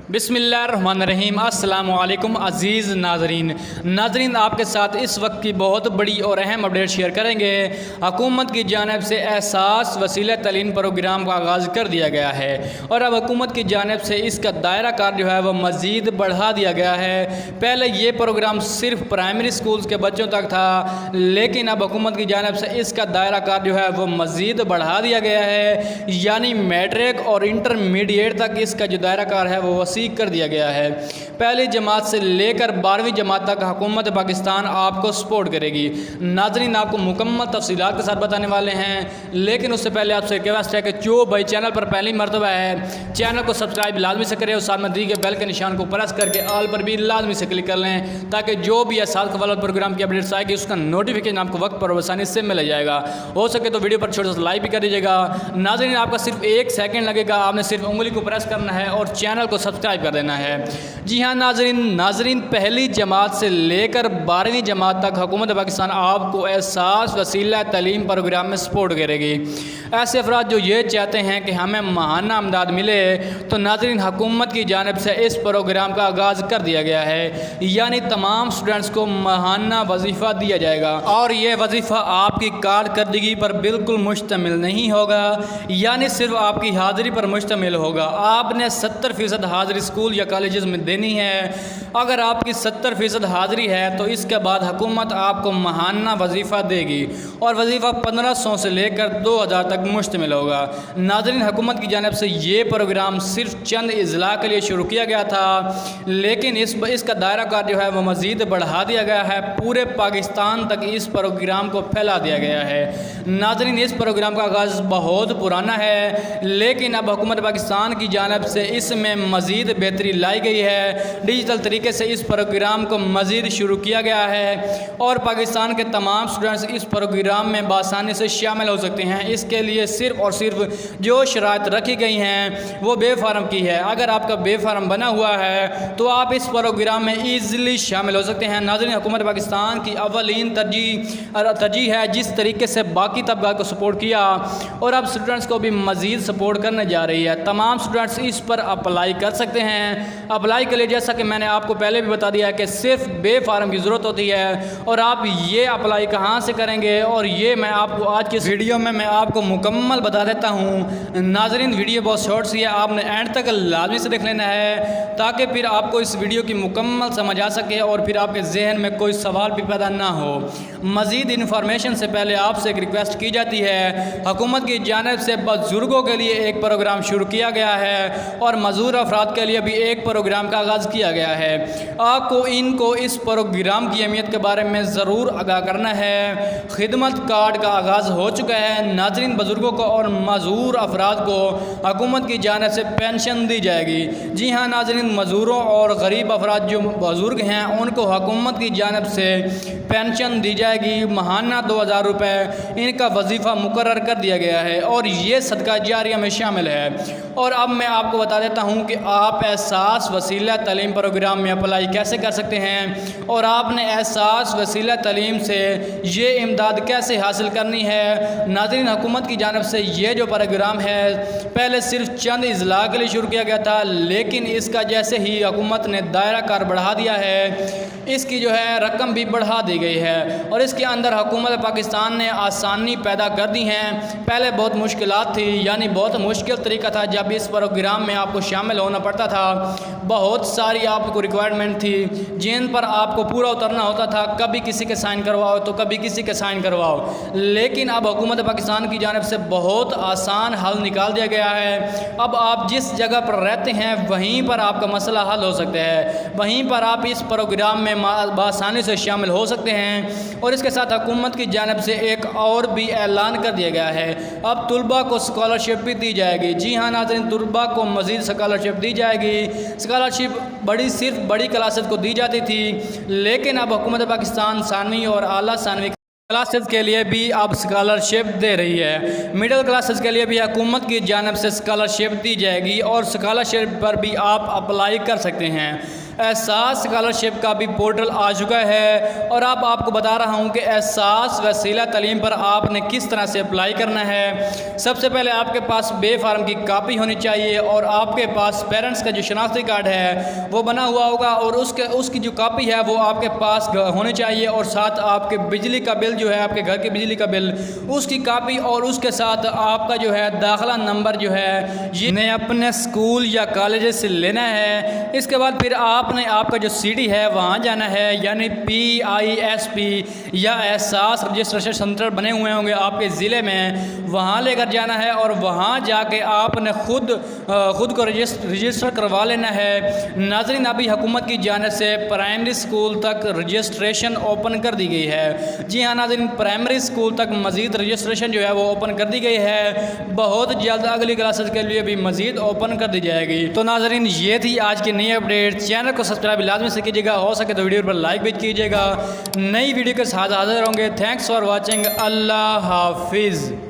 बिस्मिल्लाहिर्रहमानिर्रहीम। अस्सलामु अलैकुम अज़ीज़ नाज़रीन, आपके साथ इस वक्त की बहुत बड़ी और अहम अपडेट शेयर करेंगे। हुकूमत की जानिब से एहसास वसीला तलीम प्रोग्राम का आगाज़ कर दिया गया है और अब हुकूमत की जानिब से इसका दायरा कार जो है वह मज़ीद बढ़ा दिया गया है। पहले ये प्रोग्राम सिर्फ प्राइमरी स्कूल्स के बच्चों तक था, लेकिन अब हुकूमत की जानिब से इसका दायरा कार जो है वह मज़ीद बढ़ा दिया गया है, यानी मैट्रिक और इंटरमीडिएट तक इसका जो दायरा कार है वो कर दिया गया है। पहली जमात से लेकर 12वीं जमात तक हुकूमत पाकिस्तान आपको सपोर्ट करेगी। नाज़रीन, आपको मुकम्मल तफसीलात के साथ बताने वाले हैं, लेकिन उससे पहले आपसे रिक्वेस्ट है कि जो भाई चैनल पर पहली मरतबा है चैनल को सब्सक्राइब लाजमी से करें और साथ में दी गए बेल के निशान को प्रेस करके ऑल पर भी लाजमी से क्लिक कर लें, ताकि जो भी एहसास वाला प्रोग्राम की अपडेट्स आएगी उसका नोटिफिकेशन आपको वक्त पर आसानी से मिल जाएगा। हो सके तो वीडियो पर छोटा सा लाइक भी कर दीजिएगा। नाज़रीन, आपका सिर्फ 1 सेकंड लगेगा, आपने सिर्फ उंगली को प्रेस करना है और चैनल को सब्सक्राइब कर देना है। जी हाँ नाज़रीन, पहली जमात से लेकर 12वीं जमात तक हुकूमत पाकिस्तान आपको एहसास वसीला तलीम प्रोग्राम में सपोर्ट करेगी। ऐसे अफराद जो ये चाहते हैं कि हमें माहाना इमदाद मिले, तो नाज़रीन हुकूमत की जानिब से इस प्रोग्राम का आगाज़ कर दिया गया है, यानी तमाम स्टूडेंट्स को माहाना वजीफ़ा दिया जाएगा और ये वजीफ़ा आपकी कारकर्दगी पर बिल्कुल मुश्तमिल नहीं होगा, यानी सिर्फ आपकी हाज़िरी पर मुश्तमिल होगा। आपने 70% हाज़िरी स्कूल या कॉलेजेस में देनी है। अगर आपकी 70% हाज़िरी है तो इसके बाद हुकूमत आपको माहाना वजीफ़ा देगी और वजीफ़ा 1500 से लेकर 2000 तक मुश्तमिल होगा। नाज़रीन, हुकूमत की जानिब से ये प्रोग्राम सिर्फ चंद अज़ला के लिए शुरू किया गया था, लेकिन इसका दायरा कार जो है वह मज़ीद बढ़ा दिया गया है। पूरे पाकिस्तान तक इस प्रोग्राम को फैला दिया गया है। नाज़रीन, इस प्रोग्राम का आगाज़ बहुत पुराना है, लेकिन अब हुकूमत पाकिस्तान की जानिब से इसमें मज़ीद बेहतरी लाई गई है। डिजिटल तरीके से इस प्रोग्राम को मज़ीद शुरू किया गया है और पाकिस्तान के तमाम स्टूडेंट्स इस प्रोग्राम में बआसानी से शामिल हो सकते हैं। इसके लिए सिर्फ़ और सिर्फ जो शराइत रखी गई हैं वो बेफारम की है। अगर आपका बेफारम बना हुआ है तो आप इस प्रोग्राम में ईज़िली शामिल हो सकते हैं। नाज़रीन, हुकूमत पाकिस्तान की अवलीन तरजीह है जिस तरीके से बाकी तबका को सपोर्ट किया और अब स्टूडेंट्स को भी मज़ीद सपोर्ट करने जा रही है। तमाम स्टूडेंट्स इस पर अप्लाई कर सकते हैं। अप्लाई के लिए जैसा कि मैंने आपको पहले भी बता दिया है कि सिर्फ बेफारम की ज़रूरत होती है और आप ये अप्लाई कहाँ से करेंगे और ये मैं आपको आज की इस वीडियो में मैं आपको मुकम्मल बता देता हूँ। नाज़रीन, वीडियो बहुत शॉर्ट सी है, आपने एंड तक लाजमी से देख लेना है ताकि फिर आपको इस वीडियो की मुकम्मल समझ आ सके और फिर आपके जहन में कोई सवाल भी पैदा ना हो। मज़ीद इन्फॉर्मेशन से पहले आपसे एक रिक्वेस्ट की जाती है, हुकूमत की जानिब से बुज़ुर्गों के लिए एक प्रोग्राम शुरू किया गया है और मज़दूर अफराद के लिए भी एक प्रोग्राम का आगाज़ किया गया है। आपको इनको इस प्रोग्राम की अहमियत के बारे में ज़रूर आगाह करना है। खिदमत कार्ड का आगाज़ हो चुका है। नाज़रीन, बुज़ुर्गों को और मज़दूर अफराद को हुकूमत की जानिब से पेंशन दी जाएगी। जी हाँ नाज़रीन, मज़दूरों और गरीब अफराद जो बुज़ुर्ग हैं उनको हुकूमत की जानिब से पेंशन दी जाएगी। माहाना 2000 रुपये इनका वजीफ़ा मुकर्रर कर दिया गया है और ये सदका जारिया में शामिल है। और अब मैं आपको बता देता हूँ कि आप एहसास वसीला तलीम प्रोग्राम में अप्लाई कैसे कर सकते हैं और आपने एहसास वसीला तलीम से ये इमदाद कैसे हासिल करनी है। नाज़रीन, हुकूमत की जानिब से ये जो प्रोग्राम है पहले सिर्फ चंद अज़ला के लिए शुरू किया गया था, लेकिन इसका जैसे ही हुकूमत ने दायरा कार बढ़ा दिया है इसकी जो है रकम भी बढ़ा दी गई है और इसके अंदर हुकूमत पाकिस्तान ने आसानी पैदा कर दी हैं। पहले बहुत मुश्किलात थी, यानी बहुत मुश्किल तरीका था जब इस प्रोग्राम में आपको शामिल होना पड़ता था। बहुत सारी आपको रिक्वायरमेंट थी जिन पर आपको पूरा उतरना होता था। कभी किसी के साइन करवाओ तो कभी किसी के साइन करवाओ, लेकिन अब हुकूमत पाकिस्तान की जानिब से बहुत आसान हल निकाल दिया गया है। अब आप जिस जगह पर रहते हैं वहीं पर आपका मसला हल हो सकता है, वहीं पर आप इस प्रोग्राम में बआसानी से शामिल हो सकते हैं। और इसके साथ हुकूमत की जानिब से एक और भी ऐलान कर दिया गया है, अब तलबा को स्कॉलरशिप भी दी जाएगी। जी हाँ नाज़रीन, तलबा को मज़ीद स्कॉलरशिप दी जाएगी। स्कॉलरशिप सिर्फ बड़ी क्लासेस को दी जाती थी, लेकिन अब हुकूमत पाकिस्तान सानवी और आला सानवी क्लासेस के लिए भी अब स्कॉलरशिप दे रही है। मिडिल क्लासेस के लिए भी हुकूमत की जानिब से स्कॉलरशिप दी जाएगी और स्कॉलरशिप पर भी आप अप्लाई कर सकते हैं। एहसास स्कॉलरशिप का भी पोर्टल आ चुका है और अब आपको बता रहा हूं कि एहसास वसीला तलीम पर आपने किस तरह से अप्लाई करना है। सबसे पहले आपके पास बे फार्म की कापी होनी चाहिए और आपके पास पेरेंट्स का जो शनाख्ती कार्ड है वो बना हुआ होगा और उसकी जो कापी है वो आपके पास होनी चाहिए और साथ आपके बिजली का बिल जो है, आपके घर के बिजली का बिल, उसकी कापी और उसके साथ आपका जो है दाखिला नंबर जो है ये अपने स्कूल या कॉलेज से लेना है। इसके बाद फिर आपने आपका जो सिटी है वहाँ जाना है, यानी PISP या एहसास रजिस्ट्रेशन सेंटर बने हुए होंगे आपके ज़िले में, वहाँ लेकर जाना है और वहाँ जाके आपने खुद को रजिस्टर करवा लेना है। नाज़रीन, अभी हुकूमत की जानिब से प्राइमरी स्कूल तक रजिस्ट्रेशन ओपन कर दी गई है। जी हाँ नाज़रीन, प्राइमरी स्कूल तक मज़ीद रजिस्ट्रेशन जो है वो ओपन कर दी गई है। बहुत जल्द अगली क्लासेस के लिए भी मज़ीद ओपन कर दी जाएगी। तो नाज़रीन, ये थी आज की नई अपडेट। चैनल को सब्सक्राइब लाजमी से कीजिएगा, हो सके तो वीडियो पर लाइक भी कीजिएगा। नई वीडियो के साथ हाजिर होंगे। Thanks for watching. अल्लाह हाफिज़।